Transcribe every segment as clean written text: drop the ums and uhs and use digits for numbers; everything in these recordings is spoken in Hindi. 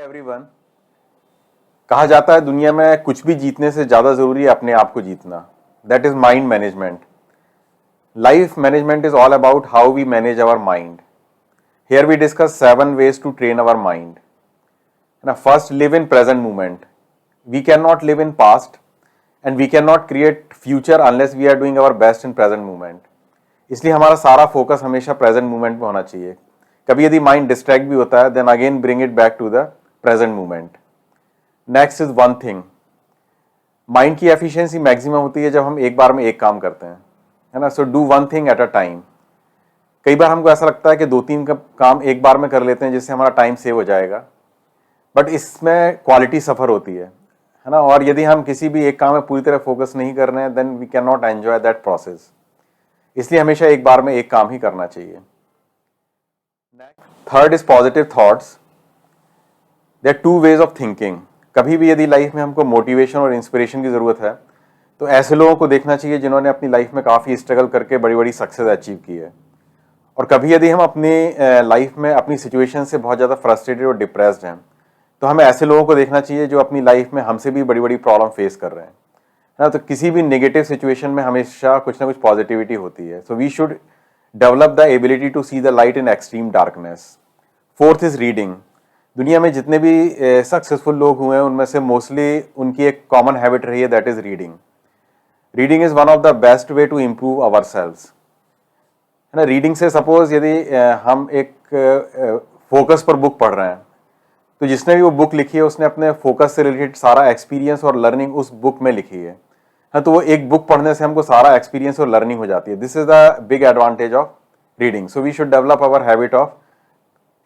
एवरीवन। कहा जाता है दुनिया में कुछ भी जीतने से ज्यादा जरूरी है अपने आप को जीतना। That is mind management. Life management is all about how we manage our mind. Here we discuss 7 ways to train our mind. ना first, live in present moment. We can not live in past and we can not create future unless we are doing our best in present moment. इसलिए हमारा सारा फोकस हमेशा प्रेजेंट मोमेंट में होना चाहिए। कभी यदि माइंड डिस्ट्रैक्ट भी होता है then again bring it back to the present moment. Next is one thing. Mind की एफिशिएंसी मैक्सिमम होती है जब हम एक बार में एक काम करते हैं, है ना। So do one thing at a time. कई बार हमको ऐसा लगता है कि 2-3 काम एक बार में कर लेते हैं जिससे हमारा टाइम सेव हो जाएगा, बट इसमें क्वालिटी सफर होती है ना। और यदि हम किसी भी एक काम में पूरी तरह फोकस नहीं कर रहे हैं then we can not enjoy that process. इसलिए हमेशा एक बार में एक काम ही करना चाहिए। Third is positive thoughts. There are 2 ways of thinking. कभी भी यदि लाइफ में हमको मोटिवेशन और इंस्पिरेशन की जरूरत है तो ऐसे लोगों को देखना चाहिए जिन्होंने अपनी लाइफ में काफी स्ट्रगल करके बड़ी बड़ी सक्सेस अचीव की है। और कभी यदि हम अपनी लाइफ में अपनी सिचुएशन से बहुत ज्यादा फ्रस्ट्रेटेड और डिप्रेस्ड हैं तो हमें ऐसे लोगों को देखना चाहिए जो अपनी लाइफ में हमसे भी बड़ी बड़ी प्रॉब्लम फेस कर रहे हैं, है ना। तो किसी भी नेगेटिव सिचुएशन में हमेशा कुछ ना कुछ पॉजिटिविटी होती है। So we should develop the ability to see the light in extreme darkness. Fourth is reading. दुनिया में जितने भी सक्सेसफुल लोग हुए हैं उनमें से मोस्टली उनकी एक कॉमन हैबिट रही है, that is reading. Reading is one of the best way to improve ourselves, है ना। रीडिंग से सपोज यदि हम एक फोकस पर बुक पढ़ रहे हैं तो जिसने भी वो बुक लिखी है उसने अपने फोकस से रिलेटेड सारा एक्सपीरियंस और लर्निंग उस बुक में लिखी है, हाँ। तो वो एक बुक पढ़ने से हमको सारा एक्सपीरियंस और लर्निंग हो जाती है। This is the big advantage of reading. So we should develop our habit of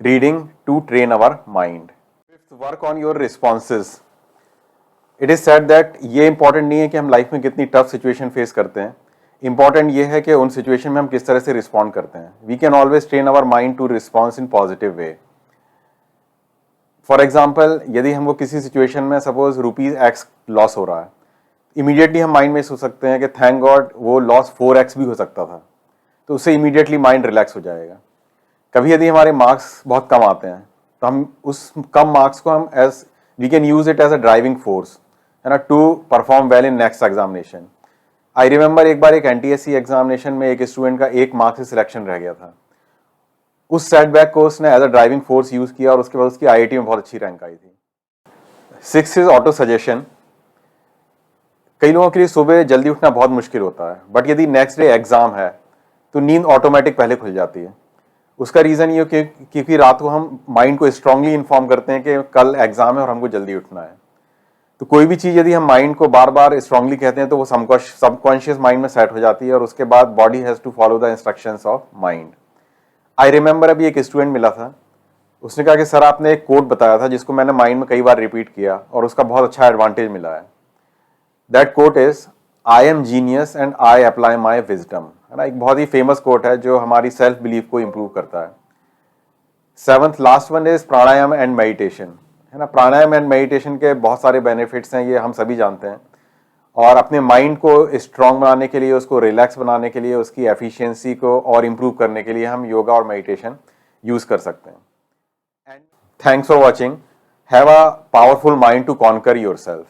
reading to train our mind. Fifth, work on your responses. It is said that ये इंपॉर्टेंट नहीं है कि हम लाइफ में कितनी टफ सिचुएशन फेस करते हैं, इंपॉर्टेंट ये है कि उन सिचुएशन में हम किस तरह से रिस्पॉन्ड करते हैं। We can always train our mind to response in positive way. For example, यदि हमको किसी सिचुएशन में सपोज ₹X लॉस हो रहा है, इमीडिएटली हम माइंड में सोच सकते हैं कि थैंक गॉड वो लॉस 4x भी हो सकता था, तो उससे इमीडिएटली माइंड रिलैक्स हो जाएगा। कभी यदि हमारे मार्क्स बहुत कम आते हैं तो हम उस कम मार्क्स को हम as we can use it as a driving force, है ना, to perform well in next examination. I remember एक बार एक NTSC एग्जामिनेशन में एक स्टूडेंट का 1 मार्क्स से सिलेक्शन रह गया था। उस सेटबैक को उसने as a driving force use किया और उसके बाद उसकी IIT में बहुत अच्छी रैंक आई थी। 6 इज ऑटो सजेशन। कई लोगों के लिए सुबह जल्दी उठना बहुत मुश्किल होता है, बट यदि नेक्स्ट डे एग्जाम है तो नींद ऑटोमेटिक पहले खुल जाती है। उसका रीजन ये क्योंकि रात को हम माइंड को स्ट्रांगली इन्फॉर्म करते हैं कि कल एग्जाम है और हमको जल्दी उठना है। तो कोई भी चीज यदि हम माइंड को बार बार स्ट्रांगली कहते हैं तो वो सबकॉन्शियस माइंड में सेट हो जाती है और उसके बाद body has to follow the instructions of mind. I remember अभी एक स्टूडेंट मिला था, उसने कहा कि सर आपने एक कोट बताया था जिसको मैंने माइंड में कई बार रिपीट किया और उसका बहुत अच्छा एडवांटेज मिला है। That quote is I am genius and I apply my wisdom, है ना। एक बहुत ही फेमस कोट है जो हमारी सेल्फ बिलीफ को इंप्रूव करता है। 7th last one is pranayama and meditation, है ना। प्राणायाम एंड मेडिटेशन के बहुत सारे बेनिफिट्स हैं, ये हम सभी जानते हैं। और अपने माइंड को स्ट्रांग बनाने के लिए, उसको रिलैक्स बनाने के लिए, उसकी एफिशिएंसी को और इम्प्रूव करने के लिए हम योगा और मेडिटेशन यूज कर सकते हैं। And thanks for watching. Have a powerful mind to conquer yourself.